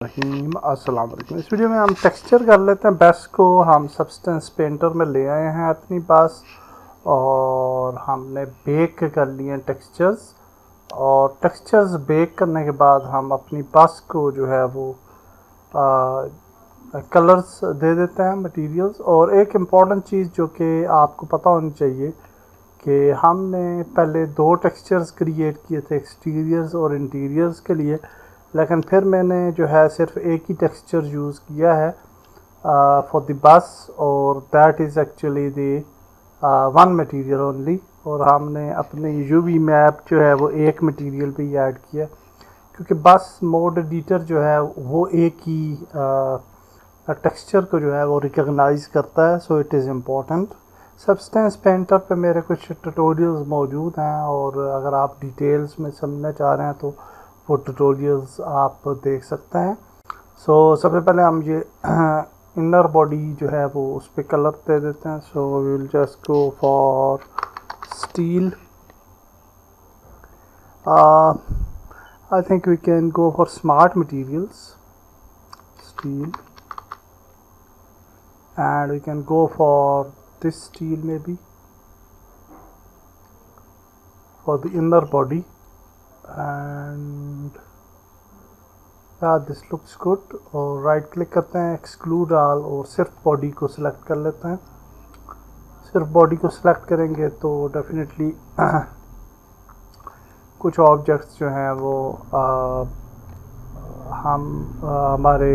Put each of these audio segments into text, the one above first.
अस्सलाम वालेकुम। इस वीडियो में हम टेक्सचर कर लेते हैं। बेस को हम सब्सटेंस पेंटर में ले आए हैं अपनी पास और हमने बेक कर लिए हैं टेक्सचर्स। और टेक्सचर्स बेक करने के बाद हम अपनी बस को जो है वो कलर्स दे देते हैं, मटेरियल्स। और एक इम्पॉर्टेंट चीज़ जो कि आपको पता होनी चाहिए कि हमने पहले दो टेक्सचर्स क्रिएट किए थे, एक्सटीरियर्स और इंटीरियर्स के लिए, लेकिन फिर मैंने जो है सिर्फ एक ही टेक्सचर यूज़ किया है फॉर द बस, और that is actually the one material only. और हमने अपने यूवी मैप जो है वो एक मटेरियल पे ही ऐड किया, क्योंकि बस मोड एडिटर जो है वो एक ही टेक्सचर को जो है वो रिकॉग्नाइज करता है, so it is important. Substance painter पे मेरे कुछ ट्यूटोरियल्स मौजूद हैं, और अगर आप डिटेल्स में समझना चाह रहे हैं तो वो ट्यूटोरियल्स आप देख सकते हैं। सो सबसे पहले हम ये इनर बॉडी जो है वो उस पर कलर दे देते हैं। So we will just go for steel. I think we can go for smart materials, steel, and we can go for this steel maybe for the inner body, and yeah, this looks good। और right click करते हैं, exclude all, और सिर्फ body को select कर लेते हैं। सिर्फ बॉडी को सिलेक्ट करेंगे तो डेफिनेटली कुछ ऑब्जेक्ट्स जो हैं वो हमारे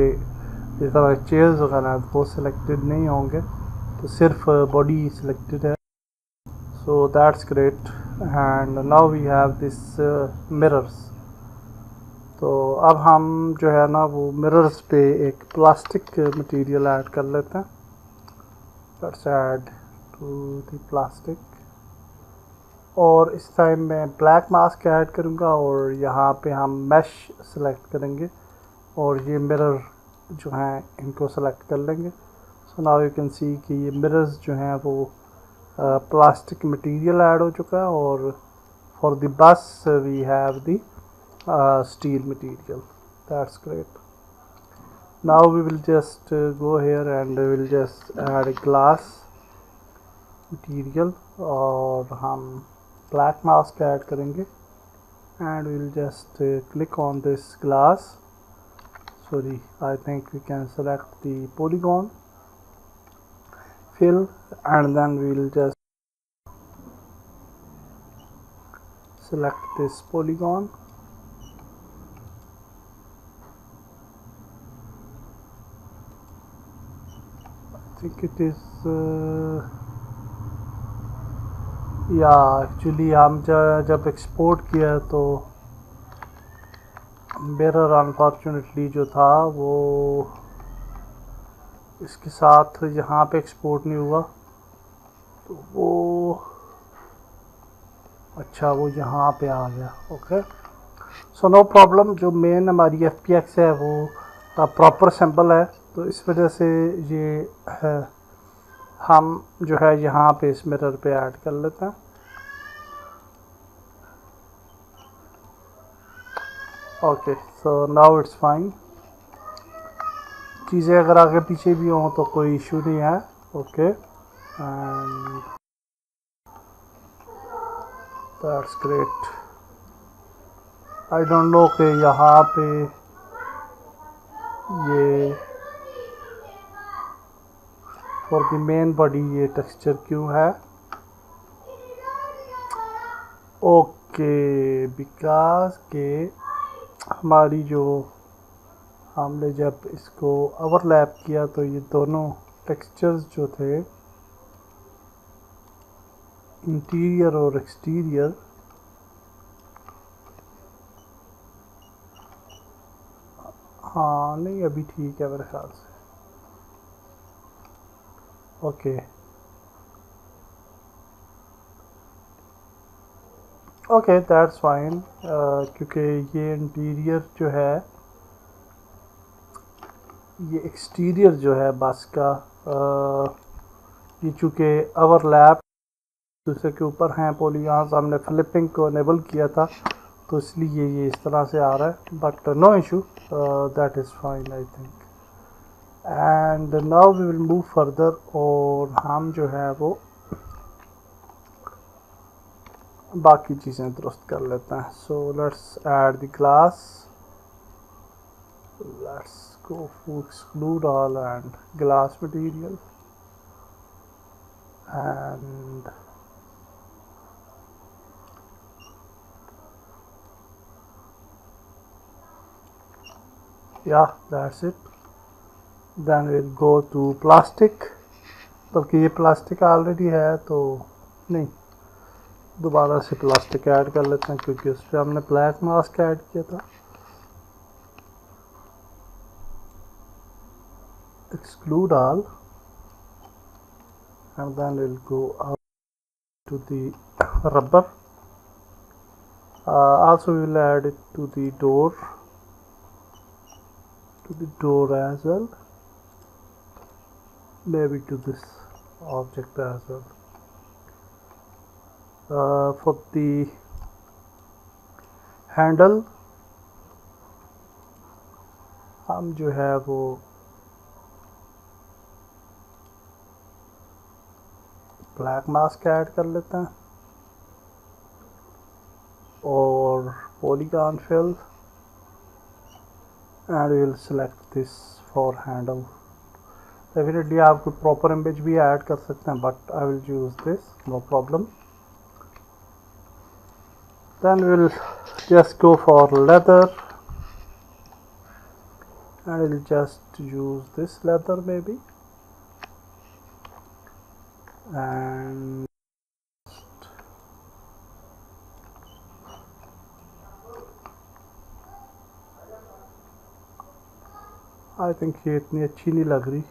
जिस तरह चेयर्स वगैरह वो सिलेक्टेड नहीं होंगे, तो सिर्फ बॉडी सिलेक्टेड है। So that's great. And now we have this mirrors. तो अब हम जो है ना वो मिरर्स पे एक प्लास्टिक मटेरियल ऐड कर लेते हैं। Let's add to the plastic, और इस टाइम मैं ब्लैक मास्क ऐड करूँगा, और यहाँ पे हम मैश सेलेक्ट करेंगे और ये मिरर जो हैं इनको सेलेक्ट कर लेंगे। So now you can see कि ये मिरर्स जो हैं वो प्लास्टिक मटेरियल ऐड हो चुका है, और for the bus we have the steel material. That's great. Now we will just go here and we will just add glass material, और हम ब्लैक मास्क ऐड करेंगे and we will just click on this glass. Sorry, I think we can select the polygon, fill, and then we will just select this polygon. I think it is yeah, actually हम जब export किया तो mirror unfortunately जो था वो इसके साथ यहाँ पे एक्सपोर्ट नहीं हुआ, तो वो अच्छा वो यहाँ पे आ गया। Okay, so no problem. जो मेन हमारी FPX है वो प्रॉपर सिंबल है, तो इस वजह से ये है, हम जो है यहाँ पे इस मिरर पे ऐड कर लेते हैं। Okay, so now it's fine. चीज़ें अगर आगे पीछे भी हों तो कोई इशू नहीं है। Okay, and that's great. I don't know कि यहाँ पे ये फॉर द मेन बॉडी ये टेक्सचर क्यों है। ओके, बिकॉज के हमारी जो हमने जब इसको ओवरलैप किया तो ये दोनों टेक्सचर्स जो थे, इंटीरियर और एक्सटीरियर, हाँ नहीं अभी ठीक है मेरे ख्याल से। Okay okay, that's fine. क्योंकि ये इंटीरियर जो है, ये एक्सटीरियर जो है बस का, ये चूँकि ओवरलैप दूसरे के ऊपर हैं पॉलीगॉन्स, हमने फ्लिपिंग को इनेबल किया था तो इसलिए ये इस तरह से आ रहा है, but no issue. that is fine I think. And now we will move further और हम जो है वो बाकी चीज़ें दुरुस्त कर लेते हैं. So let's add the glass. Let's go for exclude all and glass material, and yeah, that's it. Then we'll go to plastic. बल्कि ये प्लास्टिक ऑलरेडी है तो नहीं, दोबारा से प्लास्टिक ऐड कर लेते हैं क्योंकि उस पर हमने ब्लैक मास्क ऐड किया था. Exclude all, and then we'll go out to the rubber. Also we will add it to the door as well, maybe to this object as well. For the handle हम जो है वो black mask add कर लेते हैं और polygon fill, and we will select this for handle. Definitely आप कोई proper image भी ऐड कर सकते हैं, but I will use this, no problem. Then we will just go for leather, and we'll just use this leather maybe, and I think ये इतनी अच्छी नहीं लग रही.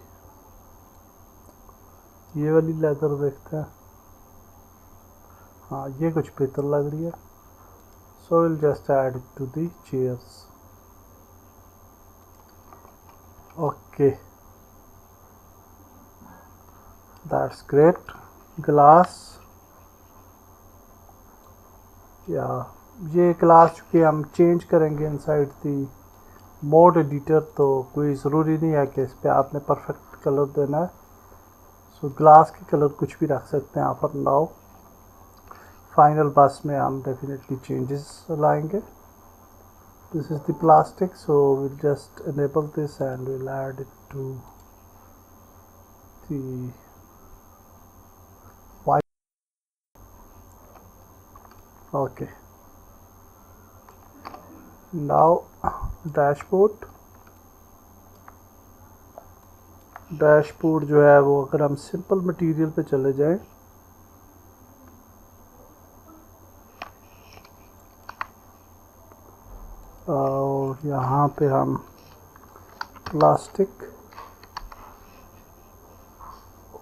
ये वाली लेदर देखते हैं. हाँ, ये कुछ बेहतर लग रही है. So we'll just add it to the chairs. Okay, that's great. Glass, ये क्लास चूँकि हम चेंज करेंगे इनसाइड दी मोड एडिटर, तो कोई ज़रूरी नहीं है कि इस पर आपने परफेक्ट कलर देना है. सो ग्लास के कलर कुछ भी रख सकते हैं आप. फॉर नाउ फाइनल बस में हम डेफिनेटली चेंजेस लाएंगे. This is the plastic, so will just enable this and will add it to the white. Okay, now dashboard जो है वो अगर हम सिंपल मटेरियल पे चले जाएं और यहाँ पे हम प्लास्टिक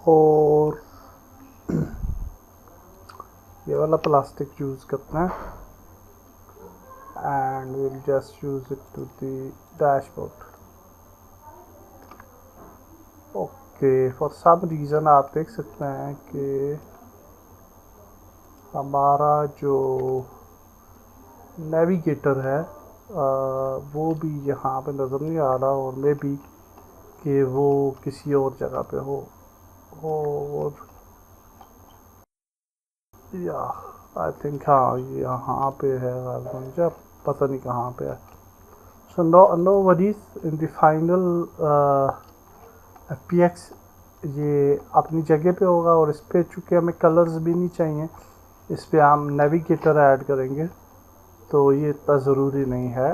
और ये वाला प्लास्टिक यूज़ करते हैं, and we'll just use it to the dashboard. Okay, for some reason आप देख सकते हैं कि हमारा जो नेविगेटर है वो भी यहाँ पे नज़र नहीं आ रहा, और मे बी कि वो किसी और जगह पे हो. और या आई थिंक हाँ यहाँ पे है, मुझे पता नहीं कहाँ पे है. So no worries in the final FPX ये अपनी जगह पे होगा. और इस पर चूँकि हमें कलर्स भी नहीं चाहिए, इस पर हम नेविगेटर ऐड करेंगे, तो ये इतना ज़रूरी नहीं है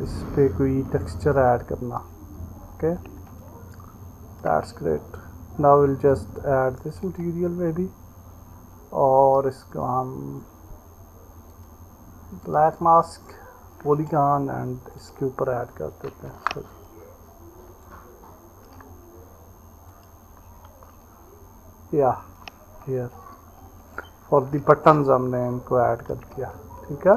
इस पर कोई टेक्सचर ऐड करना. Okay, that's great. Now will just add this material में भी, और इसको हम ब्लैक मास्क पॉलीगॉन एंड इसके ऊपर ऐड कर देते हैं. या हियर फॉर द बटन्स हमने इनको ऐड कर दिया. ठीक है.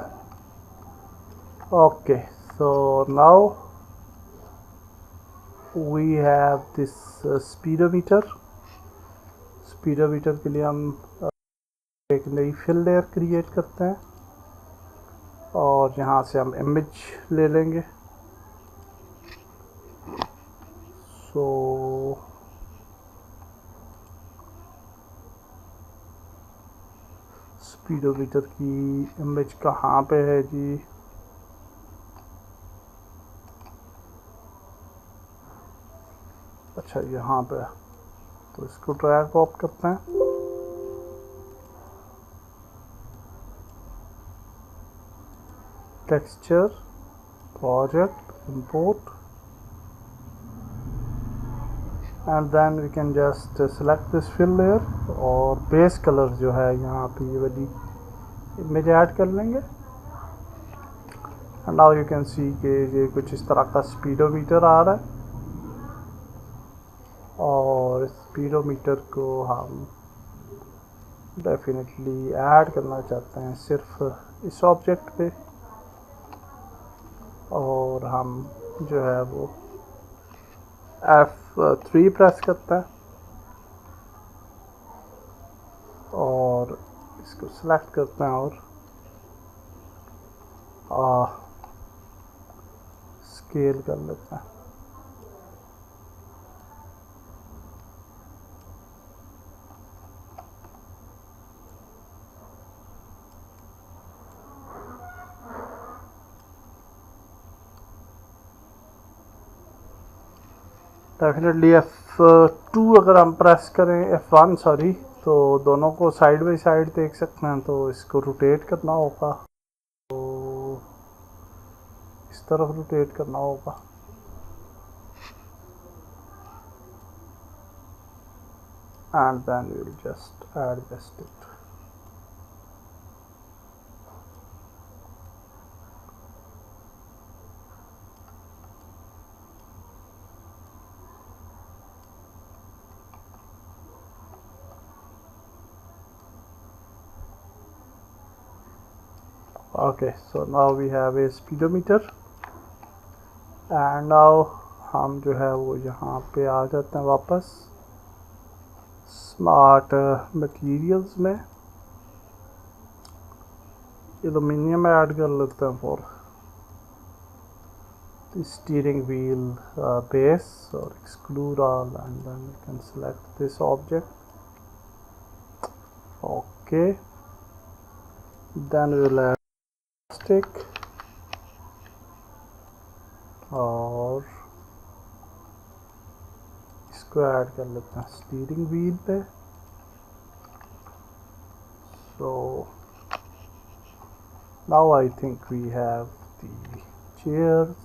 Okay, so now we have this speedometer. Speedometer के लिए हम एक नई फिल लेयर क्रिएट करते हैं और यहाँ से हम इमेज ले लेंगे स्पीडोमीटर की इमेज कहाँ पे है जी? अच्छा यहाँ पे, तो इसको ड्रैग ड्रॉप करते हैं। Texture, project, import, and then we can just select this fill layer और बेस कलर जो है यहाँ पे ये वाली इमेज ऐड कर लेंगे। And now you can see कि ये कुछ इस तरह का स्पीडोमीटर आ रहा है, और स्पीडोमीटर को हम डेफिनेटली ऐड करना चाहते हैं सिर्फ इस ऑब्जेक्ट पे, और हम जो है वो F3 प्रेस करते हैं और इसको सिलेक्ट करते हैं और स्केल कर लेते हैं। डेफिनेटली F2 अगर हम प्रेस करें, F1 सॉरी, तो दोनों को साइड बाई साइड देख सकते हैं। तो इसको रोटेट करना होगा, तो इस तरफ रोटेट करना होगा। And then we will just adjust it. Okay, so now we have a speedometer, and now हम जो है वो यहाँ पे आ जाते हैं वापस स्मार्ट मटेरियल्स में। एल्यूमिनियम ऐड कर लेते हैं फॉर स्टीयरिंग व्हील बेस, और exclude all, and then you can select this object. Okay, then we will add plastic और इसको ऐड कर लेते हैं स्टीयरिंग व्हील पे। So now I think we have the chairs,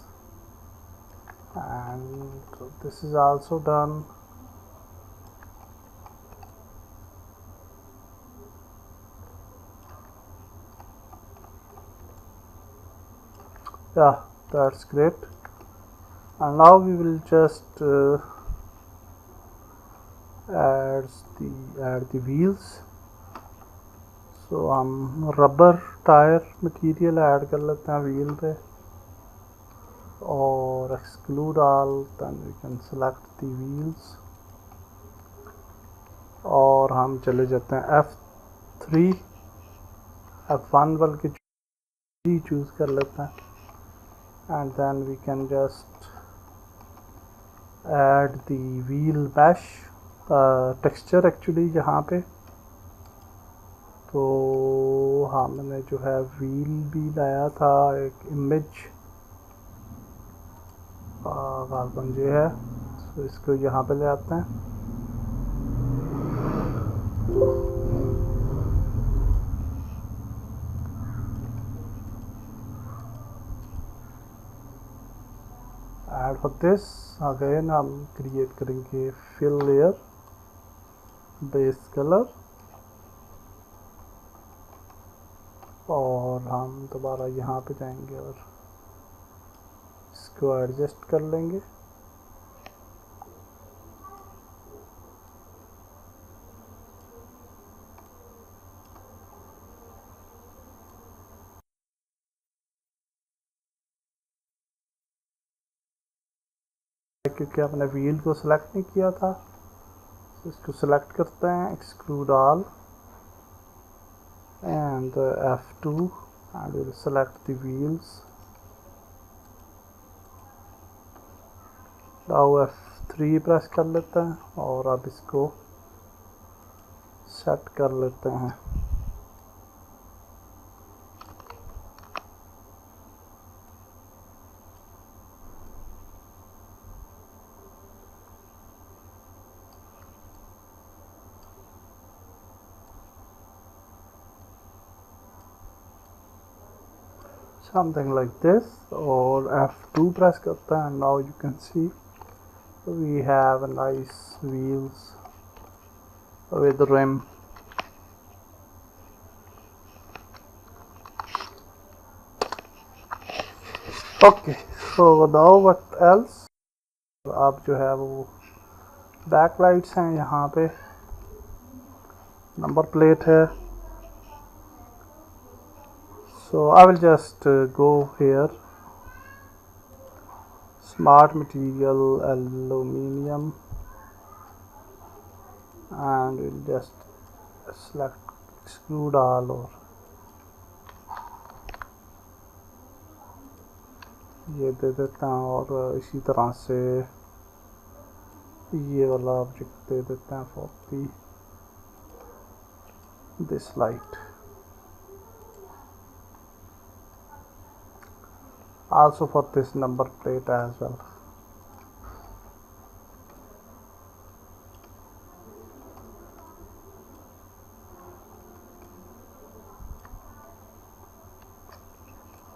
and this is also done. Yeah, that's great. And now we will just add the wheels. So हम rubber tyre material add कर लेते हैं wheel पे और exclude all, then we can select the wheels और हम चले जाते हैं F3, F1 बल्कि चूज़ कर लेते हैं। And then we can just add the wheel mesh texture actually यहाँ पे। तो हमने जो है व्हील भी लाया था एक इमेज कार्बन जो है, तो इसको यहाँ पे ले आते हैं। एड फॉर दिस अगेन हम क्रिएट करेंगे फिल लेयर, बेस कलर, और हम दोबारा यहाँ पे जाएंगे और इसको एडजस्ट कर लेंगे। क्योंकि आपने व्हील को सिलेक्ट नहीं किया था, तो इसको सिलेक्ट करते हैं, exclude all and F2, and we'll select the wheels. now F3 press कर लेते हैं और अब इसको सेट कर लेते हैं। something like this, or F2 press करते हैं, and now you can see we have a nice wheels with rim. Okay, so now what else? आप जो है वो बैक लाइट्स हैं, यहाँ पे नंबर प्लेट है. So I will just go here, smart material aluminium, and we'll just select exclude all, और ये दे देता हूँ, और इसी तरह से ये वाला ऑब्जेक्ट दे देते हैं for this light. Also for this number plate as well.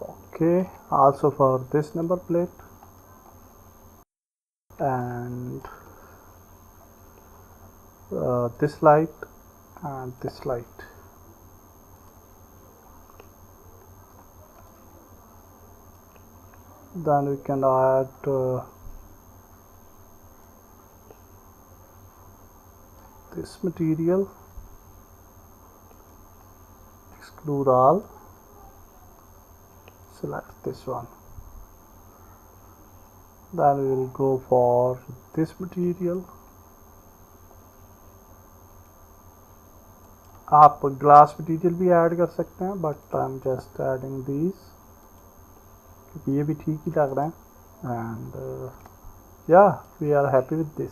Okay, also for this number plate and this light and this light. Then we can add this material, exclude all, select this one. Then we will go for this material. आप glass material भी add कर सकते हैं, but I am just adding these क्योंकि ये भी ठीक ही लग रहे हैं. एंड या we are happy with this.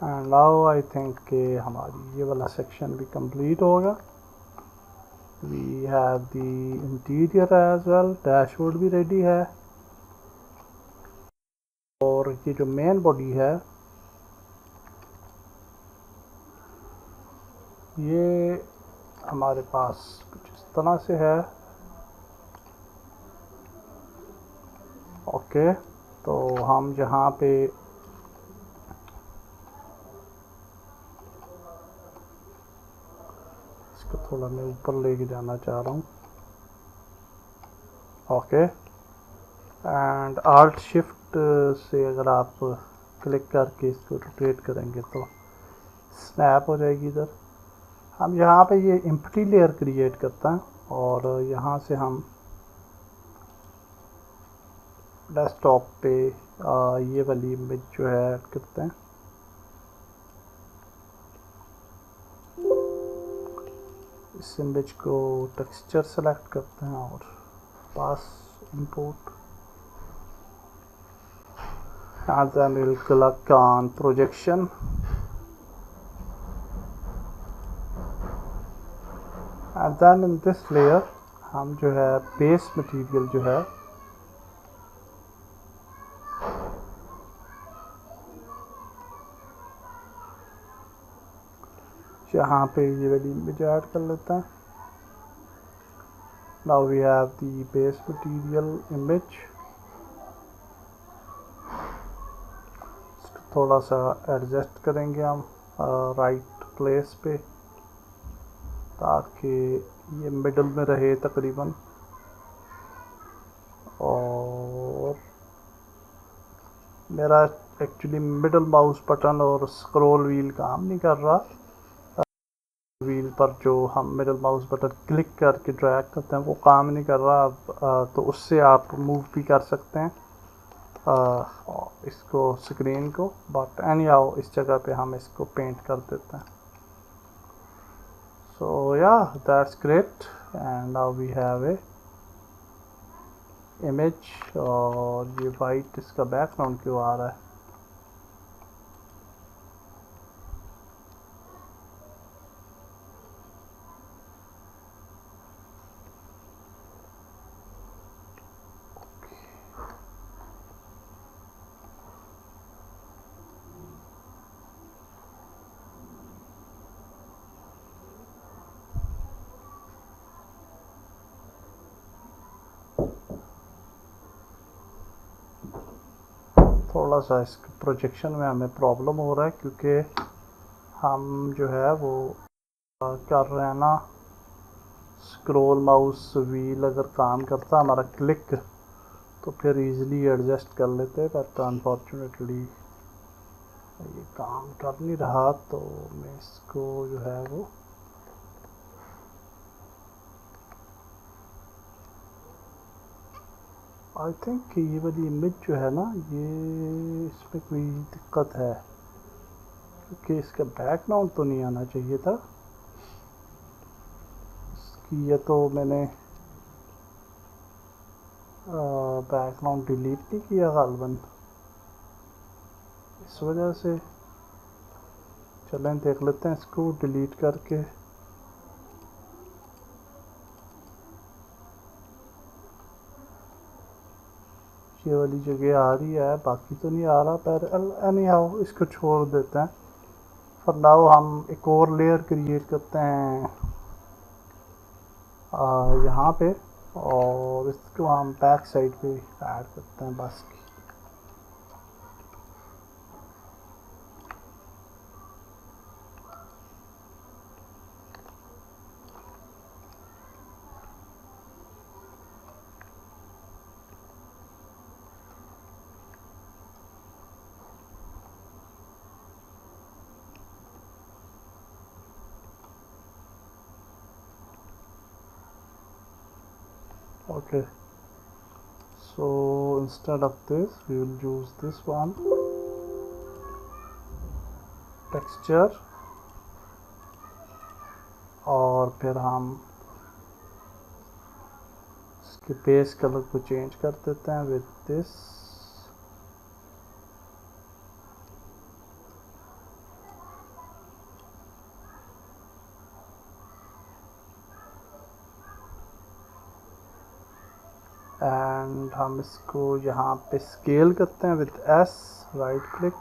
And now I think कि हमारी ये वाला सेक्शन भी कंप्लीट होगा. We have the interior as well, dashboard भी रेडी है, और ये जो मेन बॉडी है ये हमारे पास कुछ इस तरह से है. ओके, तो हम जहाँ पे इसको थोड़ा मैं ऊपर लेके जाना चाह रहा हूँ. ओके, एंड आल्ट शिफ्ट से अगर आप क्लिक करके इसको रोटेट करेंगे तो स्नैप हो जाएगी इधर. हम यहाँ पे ये एम्प्टी लेयर क्रिएट करते हैं, और यहाँ से हम डेस्कटॉप पे ये वाली इमेज जो है ऐड करते हैं. इस इमेज को टेक्सचर सेलेक्ट करते हैं और पास import, and then we'll click on projection. And then in this layer हम जो है बेस मटेरियल जो है यहाँ पे ये वाली इमेज ऐड कर लेते हैं. Now we have the base material image. इसको थोड़ा सा एडजस्ट करेंगे हम राइट प्लेस पे, ताकि ये मिडल में रहे तकरीबन. और मेरा एक्चुअली मिडल माउस बटन और स्क्रॉल व्हील काम नहीं कर रहा. व्हील पर जो हम मिडल माउस बटन क्लिक करके ड्रैग करते हैं वो काम नहीं कर रहा. अब तो उससे आप मूव भी कर सकते हैं इसको, स्क्रीन को. बट एनी हाउ इस जगह पे हम इसको पेंट कर देते हैं. So yeah, that's great. And now we have a image. और ये वाइट इसका बैकग्राउंड क्यों आ रहा है? थोड़ा सा इस प्रोजेक्शन में हमें प्रॉब्लम हो रहा है क्योंकि हम जो है वो कर रहे हैं ना, स्क्रॉल माउस व्हील अगर काम करता हमारा क्लिक तो फिर इजीली एडजस्ट कर लेते, बट अनफॉर्चुनेटली ये काम कर नहीं रहा। तो मैं इसको जो है वो आई थिंक ये वाली इमेज जो है ना, ये इसमें कोई दिक्कत है क्योंकि इसका बैकग्राउंड तो नहीं आना चाहिए था इसकी। ये तो मैंने बैकग्राउंड डिलीट नहीं किया गालबन, इस वजह से। चलें देख लेते हैं इसको डिलीट करके। ये वाली जगह आ रही है, बाकी तो नहीं आ रहा, पर एनी हाउ इसको छोड़ देते हैं। फॉर नाउ हम एक और लेयर क्रिएट करते हैं यहाँ पे, और इसको हम बैक साइड पे ऐड करते हैं बस की। Okay, so instead of this we will use this one, texture, और फिर हम इसके बेस कलर को चेंज कर देते हैं विद दिस। एंड हम इसको यहाँ पे स्केल करते हैं with S, right click,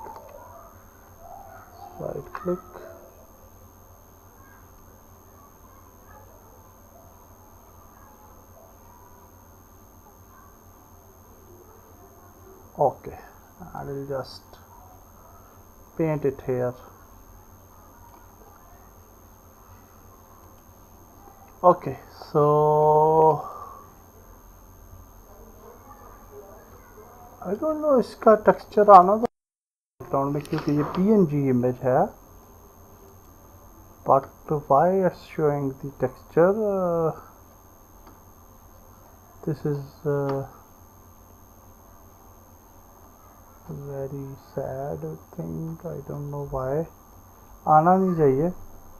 okay, I will just paint it here. Okay, so I don't know इसका टेक्सचर आना था बैकग्राउंड में क्योंकि ये PNG इमेज है, but why it's showing the texture, this is very sad thing, I don't know why आना नहीं चाहिए।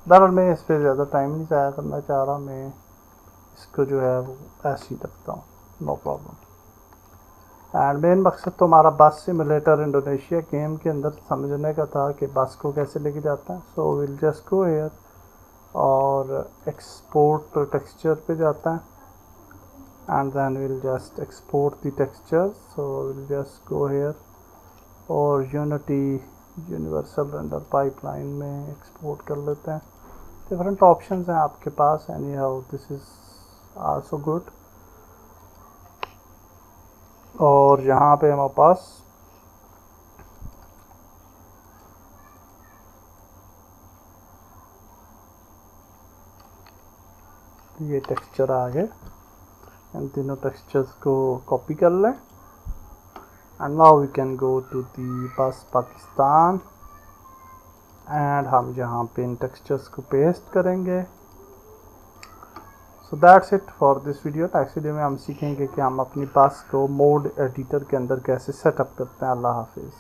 बहरहाल मैं इस पर ज़्यादा टाइम नहीं ज़ाया करना चाह रहा, मैं इसको जो है वो ऐसे ही रखता हूँ, नो प्रॉब्लम। एंड मेन मकसद तो हमारा बस सिमुलेटर इंडोनेशिया गेम के अंदर समझने का था कि बस को कैसे लेके जाते हैं। So will just go here और एक्सपोर्ट टेक्सचर पे जाता है, and then will just export the texture. So will just go here और यूनिटी यूनिवर्सल रेंडर पाइपलाइन में एक्सपोर्ट कर लेते हैं। डिफरेंट ऑप्शंस हैं आपके पास, anyhow this is also good. और यहाँ पे हमारे पास ये टेक्सचर आ गए, इन तीनों टेक्सचर्स को कॉपी कर लें, and now we can go to the bus Pakistan, and हम यहाँ पे इन टेक्सचर्स को पेस्ट करेंगे। So that's it for this video. Next video में हम सीखेंगे कि हम अपनी बस को मोड एडिटर के अंदर कैसे सेटअप करते हैं। अल्लाह हाफिज़।